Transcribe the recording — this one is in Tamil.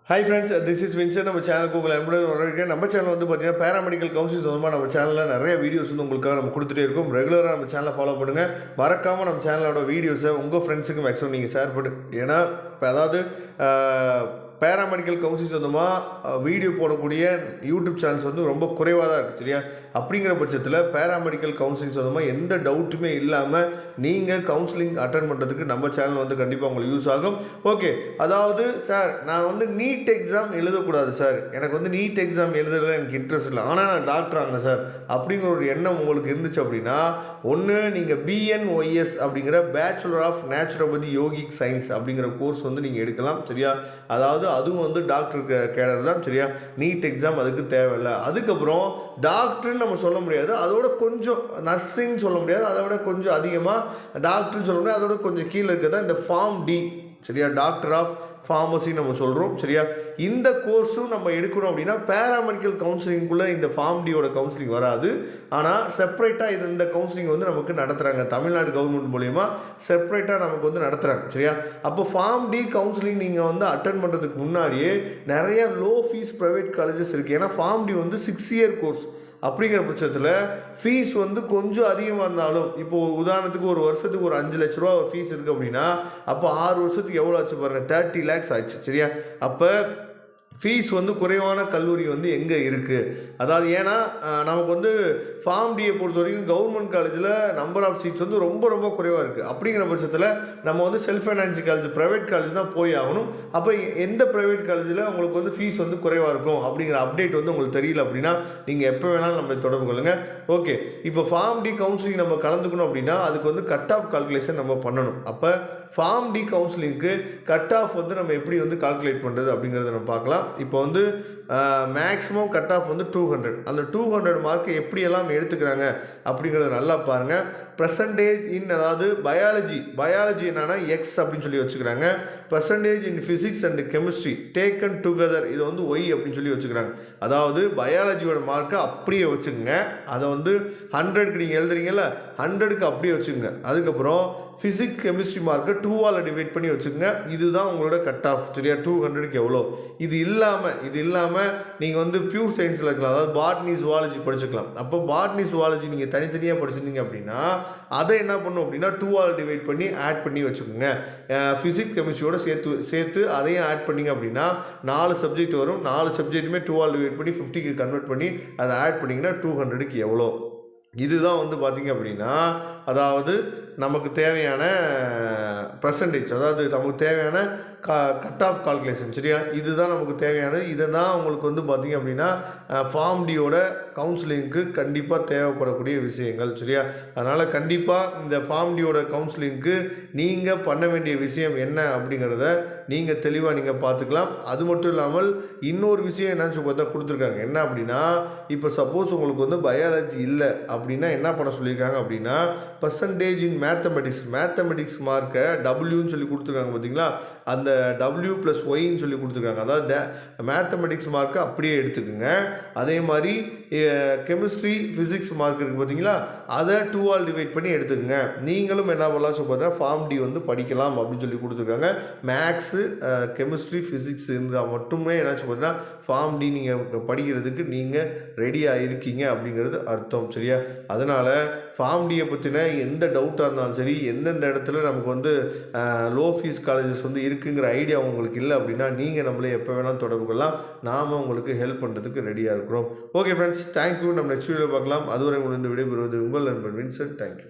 Hi friends, this is Vinson. நம்ம சேனலுக்கு உங்களை எப்படி வரவேற்கிறேன். நம்ம சேனல் வந்து பார்த்தீங்கன்னா பேராமெடிக்கல் கவுன்சில் சம்பந்தமாக நம்ம சேனலில் நிறைய வீடியோஸ் வந்து உங்களுக்காக நம்ம கொடுத்துட்டே இருக்கோம். ரெகுலராக நம்ம சேனலை ஃபாலோ பண்ணுங்கள். மறக்காமல் நம்ம சேனலோட வீடியோஸை உங்கள் ஃப்ரெண்ட்ஸுக்கு மேக்ஸிமம் நீங்கள் ஷேர் பண்ணு. ஏன்னா இப்போ அதாவது பேராமெடிக்கல் கவுன்சில் சொந்தமாக வீடியோ போடக்கூடிய யூடியூப் சேனல்ஸ் வந்து ரொம்ப குறைவாக தான் இருக்குது, சரியா? அப்படிங்கிற பட்சத்தில் பேராமெடிக்கல் கவுன்சிலிங் சொந்தமாக எந்த டவுட்டுமே இல்லாமல் நீங்கள் கவுன்சிலிங் அட்டன் பண்ணுறதுக்கு நம்ம சேனல் வந்து கண்டிப்பாக உங்களுக்கு யூஸ் ஆகும். ஓகே, அதாவது சார் நான் வந்து நீட் எக்ஸாம் எழுதக்கூடாது சார், எனக்கு வந்து நீட் எக்ஸாம் எழுதுறதுல எனக்கு இன்ட்ரெஸ்ட் இல்லை, ஆனால் நான் டாக்டர் ஆகணும் சார் அப்படிங்கிற ஒரு எண்ணம் உங்களுக்கு இருந்துச்சு அப்படின்னா, ஒன்று நீங்கள் BNOS அப்படிங்கிற bachelor of naturopathy yogic science அப்படிங்கிற கோர்ஸ் வந்து நீங்கள் எடுக்கலாம், சரியா? அதாவது அதுவும் வந்து டாக்டர் கேடர் தான், சரியா? நீட் எக்ஸாம் அதுக்கு தேவையில்லை. அதுக்கப்புறம் டாக்டர்னு நம்ம சொல்ல முடியாது, அதோட கொஞ்சம் நர்சிங் சொல்ல முடியாது, அதை விட கொஞ்சம் அதிகமாக டாக்டர்னு சொல்ல முடியாது, அதோட கொஞ்சம் கீழே இருக்கிறதா இந்த ஃபார்ம் டி, சரியா? டாக்டர் ஆஃப் ஃபார்மசி நம்ம சொல்கிறோம், சரியா? இந்த கோர்ஸும் நம்ம எடுக்கணும் அப்படின்னா பேராமெடிக்கல் கவுன்சிலிங்குள்ளே இந்த ஃபார்ம் டியோட கவுன்சிலிங் வராது. ஆனால் செப்பரேட்டாக இந்த கவுன்சிலிங் வந்து நமக்கு நடத்துகிறாங்க, தமிழ்நாடு கவர்மெண்ட் மூலயமா செப்பரேட்டாக நமக்கு வந்து நடத்துகிறாங்க, சரியா? அப்போ ஃபார்ம் டி கவுன்சிலிங் நீங்கள் வந்து அட்டன் பண்ணுறதுக்கு முன்னாடியே நிறைய லோ ஃபீஸ் ப்ரைவேட் காலேஜஸ் இருக்குது. ஏன்னா ஃபார்ம் டி வந்து 6 இயர் கோர்ஸ். அப்படிங்கிற பட்சத்தில் ஃபீஸ் வந்து கொஞ்சம் அதிகமாக இருந்தாலும், இப்போது உதாரணத்துக்கு ஒரு வருஷத்துக்கு ஒரு 5 லட்ச ரூபா ஃபீஸ் இருக்குது அப்படின்னா, அப்போ 6 வருஷத்துக்கு எவ்வளோ ஆச்சு பாருங்கள், 30 lakhs ஆச்சு, சரியா? அப்போ ஃபீஸ் வந்து குறைவான கல்லூரி வந்து எங்கே இருக்குது? அதாவது ஏன்னா நமக்கு வந்து ஃபார்ம் டியை பொறுத்த வரைக்கும் கவர்மெண்ட் காலேஜில் நம்பர் ஆஃப் சீட்ஸ் வந்து ரொம்ப ரொம்ப குறைவாக இருக்குது. அப்படிங்கிற பட்சத்தில் நம்ம வந்து self financing college, private college தான் போய் ஆகணும். அப்போ எந்த ப்ரைவேட் காலேஜில் உங்களுக்கு வந்து ஃபீஸ் வந்து குறைவாக இருக்கும் அப்படிங்கிற அப்டேட் வந்து உங்களுக்கு தெரியல அப்படின்னா நீங்கள் எப்போ வேணாலும் நம்மளை தொடர்பு கொள்ளுங்கள். ஓகே, இப்போ ஃபார்ம் டி கவுன்சிலிங் நம்ம கலந்துக்கணும் அப்படின்னா அதுக்கு வந்து கட் ஆஃப் கால்குலேஷன் நம்ம பண்ணணும். அப்போ ஃபார்ம் டி கவுன்சிலிங்க்கு கட் ஆஃப் வந்து நம்ம எப்படி வந்து கால்குலேட் பண்ணுறது அப்படிங்கிறத நம்ம பார்க்கலாம். இப்போ வந்து மேக்ஸிமம் கட் ஆஃப் வந்து 200. அந்த 200 மார்க்கை எப்படியெல்லாம் எடுத்துக்கிறாங்க அப்படிங்கிறத நல்லா பாருங்கள். பர்சன்டேஜ் இன், அதாவது பயாலஜி என்னன்னா எக்ஸ் அப்படின்னு சொல்லி வச்சுக்கிறாங்க. Percentage in physics and chemistry taken together, இதை வந்து ஒய் அப்படின்னு சொல்லி வச்சுக்கிறாங்க. அதாவது பயாலஜியோட மார்க்கை அப்படியே வச்சுக்கோங்க. அதை வந்து 100க்கு நீங்கள் எழுதுறீங்கல்ல, 100க்கு அப்படியே வச்சுக்கோங்க. அதுக்கப்புறம் ஃபிசிக்ஸ் கெமிஸ்ட்ரி மார்க்கை 2ஆல் டிவைட் பண்ணி வச்சுக்கோங்க. இதுதான் உங்களோட கட் ஆஃப், சரியா? 200க்கு எவ்வளோ? இது இல்லாமல் நீங்கள் வந்து பியூர் சயின்ஸில் இருக்கலாம், அதாவது பாட்னி ஜுவாலஜி படிச்சுக்கலாம். அப்போ பாட்னி ஜுவாலஜி நீங்கள் தனித்தனியாக படிச்சிருந்தீங்க அப்படின்னா அதை என்ன பண்ணும் அப்படின்னா 2ஆல் டிவைட் பண்ணி ஆட் பண்ணி வச்சுக்கோங்க. ஃபிசிக்ஸ் கெமிஸ்ட்ரியோட சேர்த்து அதையும் ஆட் பண்ணிங்க அப்படின்னா 4 சப்ஜெக்ட் வரும். 4 சப்ஜெக்ட்டுமே 2ஆல் டிவைட் பண்ணி 50க்கு கன்வெர்ட் பண்ணி அதை ஆட் பண்ணிங்கன்னா 200க்கு எவ்வளோ? இதுதான் வந்து பார்த்திங்க அப்படின்னா அதாவது நமக்கு தேவையான பர்சன்டேஜ், அதாவது நமக்கு தேவையான கட் ஆஃப் கால்குலேஷன், சரியா? இதுதான் நமக்கு தேவையானது. இதை தான் உங்களுக்கு வந்து பார்த்திங்க அப்படின்னா ஃபார்ம் டியோட கவுன்சிலிங்க்கு கண்டிப்பாக தேவைப்படக்கூடிய விஷயங்கள், சரியா? அதனால் கண்டிப்பாக இந்த ஃபார்ம் டியோட கவுன்சிலிங்க்கு நீங்கள் பண்ண வேண்டிய விஷயம் என்ன அப்படிங்கிறத நீங்கள் தெளிவாக நீங்கள் பார்த்துக்கலாம். அது மட்டும் இல்லாமல் இன்னொரு விஷயம் என்னன்னு பார்த்தா கொடுத்துருக்காங்க. என்ன அப்படின்னா, இப்போ சப்போஸ் உங்களுக்கு வந்து பயாலஜி இல்லை அப்படின்னா என்ன பண்ண சொல்லியிருக்காங்க அப்படின்னா, பர்சன்டேஜ் இன் மேத்தமெட்டிக்ஸ் மார்க்கை டபிள்யூன்னு சொல்லி கொடுத்துருக்காங்க, பார்த்தீங்களா? அந்த W + Yன்னு சொல்லி கொடுத்துருக்காங்க. அதாவது மேத்தமெட்டிக்ஸ் மார்க்கை அப்படியே எடுத்துக்கோங்க. அதே மாதிரி கெமிஸ்ட்ரி ஃபிசிக்ஸ் மார்க் இருக்குது, பார்த்தீங்களா? அதை 2ஆல் டிவைட் பண்ணி எடுத்துக்கோங்க. நீங்களும் என்ன பண்ணலாம் சொல்லி பார்த்தீங்கன்னா ஃபார்ம் டி வந்து படிக்கலாம் அப்படின்னு சொல்லி கொடுத்துருக்காங்க. மேக்ஸு, கெமிஸ்ட்ரி, ஃபிசிக்ஸ் இருந்தால் மட்டுமே என்னாச்சு பார்த்தீங்கன்னா ஃபார்ம் டி நீங்கள் படிக்கிறதுக்கு நீங்கள் ரெடியாக இருக்கீங்க அப்படிங்கிறது அர்த்தம், சரியா? அதனால் ஃபார்ம் டியை பற்றின எந்த டவுட்டாக இருந்தாலும் சரி, எந்தெந்த இடத்துல நமக்கு வந்து லோ ஃபீஸ் காலேஜஸ் வந்து இருக்குங்கிற ஐடியா உங்களுக்கு இல்லை அப்படின்னா நீங்கள் நம்மளே எப்போ வேணாலும் தொடர்பு கொள்ளலாம். நாம் உங்களுக்கு ஹெல்ப் பண்ணுறதுக்கு ரெடியாக இருக்கிறோம். Okay friends, thank you. நம்ம நெக்ஸ்ட் வீடியோ பார்க்கலாம். அதுவரை உங்களுக்கு விடைபெறுவது உங்கள் நண்பன் வின்சென்ட். தேங்க்யூ.